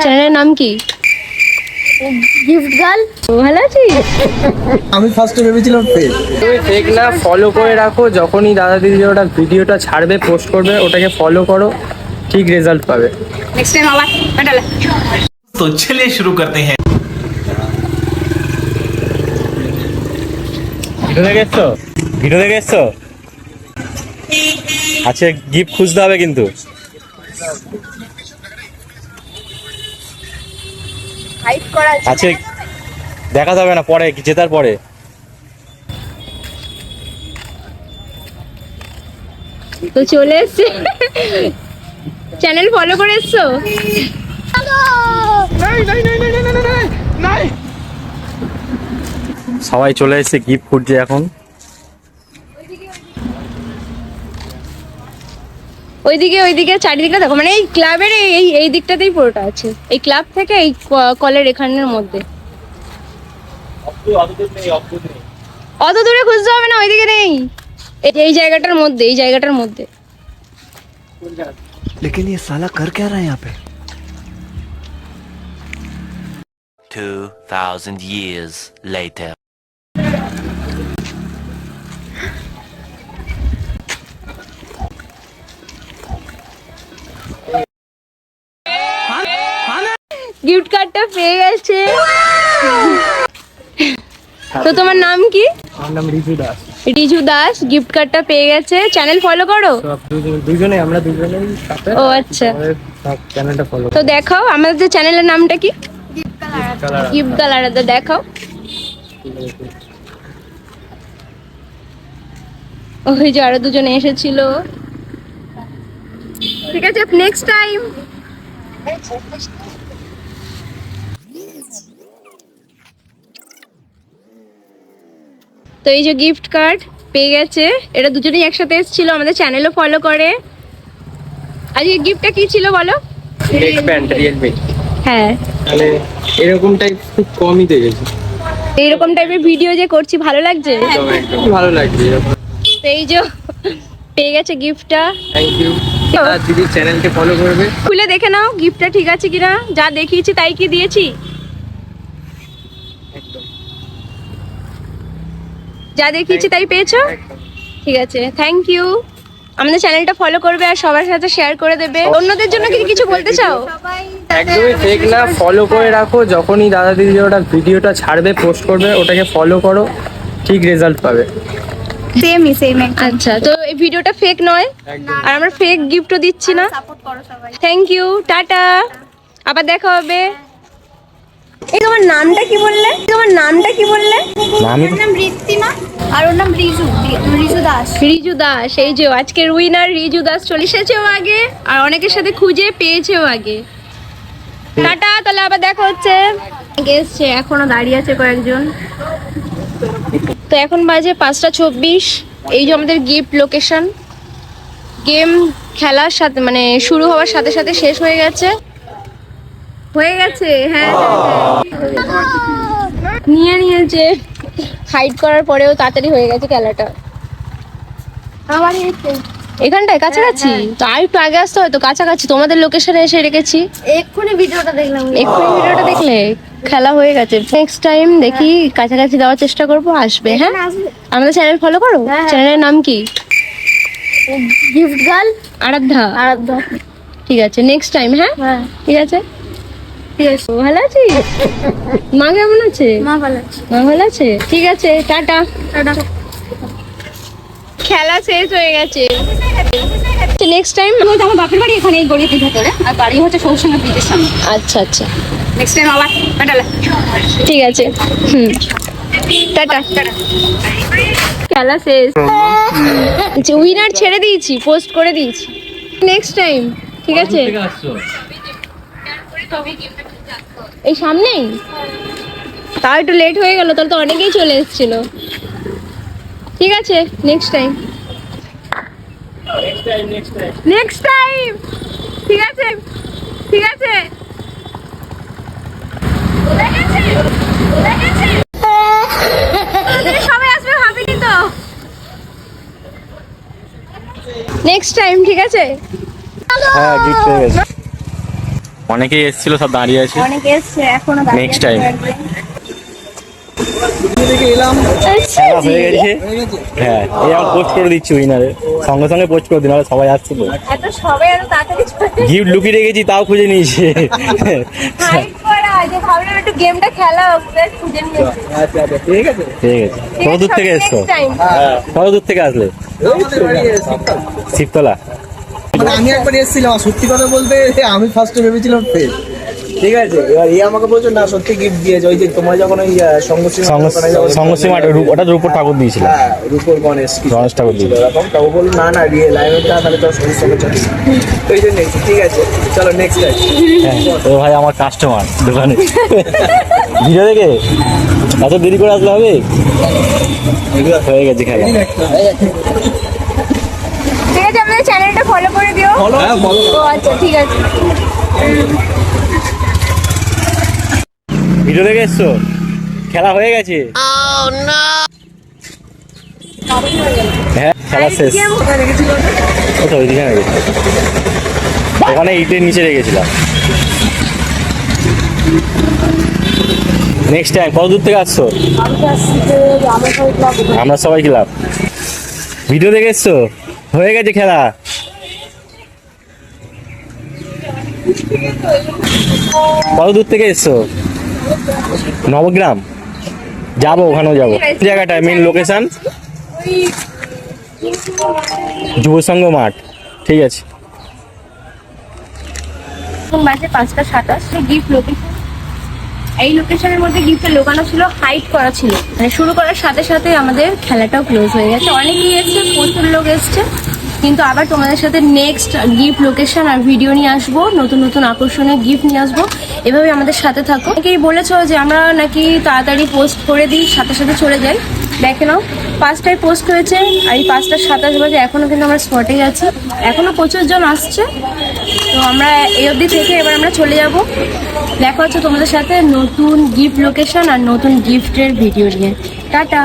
চ্যানেলের নাম কি? Gift girl. ভালো আছিস? আমি ফার্স্টে ভেবেছিলাম ফেক। তুমি ফেক না, ফলো করে রাখো। যখনই দাদা দিদি ওটা ভিডিওটা ছাড়বে, পোস্ট করবে, ওটাকে ফলো করো, ঠিক রেজাল্ট পাবে। নেক্সট টাইম আবার পেটালে। तो चलिए शुरू करते हैं। ভিডিও দেখে এসছো? ভিডিও দেখে এসছো? আচ্ছা, গিফট খুঁজতে হবে কিন্তু। হাইড করা আছে। আচ্ছা, দেখা যাবে না, পরে জেতার পরে। তো চলে এসছে, চ্যানেল ফলো করে এসছো? সবাই চলে এসেছে, গিফট খুঁজছে এখন। ওইদিকে চারিদিকে দেখো, মানে এই ক্লাবের এই দিকটাতেই পুরোটা আছে। এই ক্লাব থেকে এই কলের এখানের মধ্যে। অত দূরে খুঁজতে হবে না, ওইদিকে নেই। এই জায়গাটার মধ্যে। लेकिन ये साला कर क्या रहा है यहाँ पे? 2000 years later. গিফট কার্ডটা পেয়ে গেছে। তো তোমার নাম কি? আমার নাম রিজু দাস। রিজু দাস গিফট কার্ডটা পেয়ে গেছে। চ্যানেল ফলো করো? দুজনে আমরা দুজনেই সাথে। ও আচ্ছা, চ্যানেলটা ফলো। তো দেখাও আমাদের চ্যানেলের নামটা কি? Gift colour. দেখাও। ওই যে আরো দুজনে এসেছিল। ঠিক আছে, নেক্সট টাইম। তো এই যে গিফট কার্ড পেয়ে গেছে। এটা দুজনেই একসাথে এসেছিল, আমাদের চ্যানেলও ফলো করে। আজকে গিফটটা কি ছিল বলো? Neck band Realme. হ্যাঁ, মানে এরকম টাইপ খুব কমই দেখেছি। এইরকম টাইপের ভিডিও যে করছি ভালো লাগছে। একদম ভালো লাগছে। তো এই যে পেয়ে গেছে গিফটটা। Thank you. আর দিদি চ্যানেলকে ফলো করবে। খুলে দেখে নাও গিফটটা ঠিক আছে কিনা। যা দেখিয়েছি তাই কি দিয়েছি? একদম যা দেখিয়েছি তাই পেয়েছো? ঠিক আছে, থ্যাংক ইউ। আমাদের চ্যানেলটা ফলো করবে আর সবার সাথে শেয়ার করে দেবে। অন্যদের জন্য কি কিছু বলতে চাও? একদমই ফেক না, ফলো করে রাখো। যখনই দাদা দিদি ওটা ভিডিওটা ছাড়বে, পোস্ট করবে, ওটাকে ফলো করো, ঠিক রেজাল্ট পাবে। সেম আচ্ছা, তো এই ভিডিওটা ফেক নয় আর আমরা ফেক গিফটও দিচ্ছি না। সাপোর্ট করো সবাই। থ্যাংক ইউ, টাটা, আবার দেখা হবে। এই তোমার নামটা কি বললে? ওর নাম ঋত্বিমা আর ওর নাম রিজু দাস। রিজু দাস। এই যে আজকের উইনার রিজু দাস চলে এসেছেও আগে, আর অনেকের সাথে খুঁজে পেয়েছেও আগে। টাটা, তাহলে আবার দেখা হচ্ছে। এসছে, এখনো দাঁড়িয়ে আছে কয়েকজন। তো এখন বাজে 5:26। এই যে আমাদের গিফট লোকেশন। গেম খেলার সাথে মানে শুরু হওয়ার সাথে সাথে শেষ হয়ে গেছে। হ্যাঁ, নিয়েছে। হাইড করার পরেও তাড়াতাড়ি হয়ে গেছে খেলাটা। আমার এখানটায় কাছাকাছি তো আর একটু আগে আসতে হয়তো। কাছাকাছি তোমাদের লোকেশনে এসে রেখেছি। এক্ষুনি ভিডিওটা দেখলাম। এক্ষুনি ভিডিওটা দেখলে খেলা হয়ে গেছে। নেক্সট টাইম দেখি কাছাকাছি দেওয়ার চেষ্টা করবো, আসবে। হ্যাঁ, আমাদের চ্যানেল ফলো করো। চ্যানেলের নাম কি? Gift girl. আরাধ্যা। ঠিক আছে, নেক্সট টাইম। হ্যাঁ, ঠিক আছে। ভালো আছিস? মা কেমন আছে? মা ভালো আছে। মা ভালো আছে? ঠিক আছে, টাটা। খেলা শেষ হয়ে গেছে। নেক্সট টাইম আমার বাপের বাড়ি এখানে এই গলিতে ভেতরে, আর বাড়ি হচ্ছে সৌসঙ্গ ব্রিজের সামনে। আচ্ছা আচ্ছা, নেক্সট টাইম আবার পেটালে। ঠিক আছে। টাটা। খেলা শেষ। উইনার ছেড়ে দিয়েছি, পোস্ট করে দিয়েছি। নেক্সট টাইম, ঠিক আছে। এই সামনেই, তাও একটু লেট হয়ে গেল, তাহলে তো অনেকেই চলে এসেছিল। ঠিক আছে, নেক্সট টাইম। ঠিক আছে। সবাই আসবে ভাবিনি তো। নেক্সট টাইম, ঠিক আছে। হ্যাঁ, গিফট পেয়ে গেছি। অনেকেই এসেছিল, সব দাঁড়িয়ে আছে। অনেকে এসছে, এখনো দাঁড়িয়ে Next আছে time. কয়েকজন। দেখে এলাম খেলা হয়ে গেছে। হ্যাঁ, এই আমি পোস্ট করে দিচ্ছি উইনারে, সঙ্গে সঙ্গে পোস্ট করে দিন, নাহলে সবাই আসছিল। এত সবাই এত তাড়াতাড়ি চলে গিফট লুকিয়ে রেখেছি, তাও খুঁজে নিয়েছে। হাইড করা, যে ভাবলাম একটু গেমটা খেলা হবে, খুঁজে নিয়ে এসছে। আচ্ছা আচ্ছা ঠিক আছে ঠিক আছে, কত দূর থেকে এসছো? Next time. কত দূর থেকে আসলে? আমাদের বাড়ি শীতকাল। শিবতলা। মানে আমি একবার এসেছিলাম, সত্যি কথা বলতে আমি ফার্স্টে ভেবেছিলাম ফেক। ঠিক আছে, এবার আমাকে বলছো না সত্যি গিফট দিয়েছে, ওই যে তোমার যখন ওই সংঘশ্রী মাঠ, ওটা রূপর ঠাকুর দিয়েছিল, হ্যাঁ রূপর গণেশ গণেশ ঠাকুর দিয়েছিল। এরকম তাও বললো না না রিয়েল, আমি বললাম, তাহলে তো সঙ্গে সঙ্গে চলে ওই জন্য ঠিক আছে চলো নেক্সট টাইম। হ্যাঁ, ও ভাই আমার কাস্টমার দোকানে। ভিডিও দেখে এত দেরি করে আসলে হবে? হয়ে গেছে খেলা। ঠিক আছে, আমাদের চ্যানেলটা ফলো করে দিও। হ্যাঁ বলো ও আচ্ছা, ঠিক আছে। ভিডিও দেখে এসছো? খেলা হয়ে গেছে? হ্যাঁ, খেলা শেষ। কোথায়? ওইদিকে নাকি? ওখানে ইটের নিচে রেখেছিলাম। নেক্সট টাইম কত দূর থেকে আসছো? আমরা সবাই ক্লাব। ভিডিও দেখে এসছো? হয়ে গেছে খেলা। কত দূর থেকে এসছো? নবগ্রাম যাবো, ওখানেও যাবো। জায়গাটা মেন লোকেশন যুব সংঘ মাঠ। ঠিক আছে। বাজে 5:27। গিফট লোকেশন, এই লোকেশনের মধ্যে গিফটের লোকানো ছিল, হাইড করা ছিল। মানে শুরু করার সাথে সাথে আমাদের খেলাটাও ক্লোজ হয়ে গেছে। অনেকেই এসছে, প্রচুর লোক এসছে, কিন্তু আবার তোমাদের সাথে নেক্সট গিফট লোকেশন আর ভিডিও নিয়ে আসবো, নতুন নতুন আকর্ষণীয় গিফট নিয়ে আসবো। এভাবে আমাদের সাথে থাকো। অনেকেই বলেছো যে আমরা নাকি তাড়াতাড়ি পোস্ট করে দিই, সাথে সাথে চলে যাই। দেখে নাও, 5টায় পোস্ট হয়েছে আর এই 5:27 বাজে এখনো কিন্তু আমরা স্পটেই আছি, এখনো প্রচুর জন আসছে। তো আমরা এই অবধি থেকে এবার আমরা চলে যাব। দেখা হচ্ছে তোমাদের সাথে নতুন গিফট লোকেশন আর নতুন গিফটের ভিডিও নিয়ে। টাটা।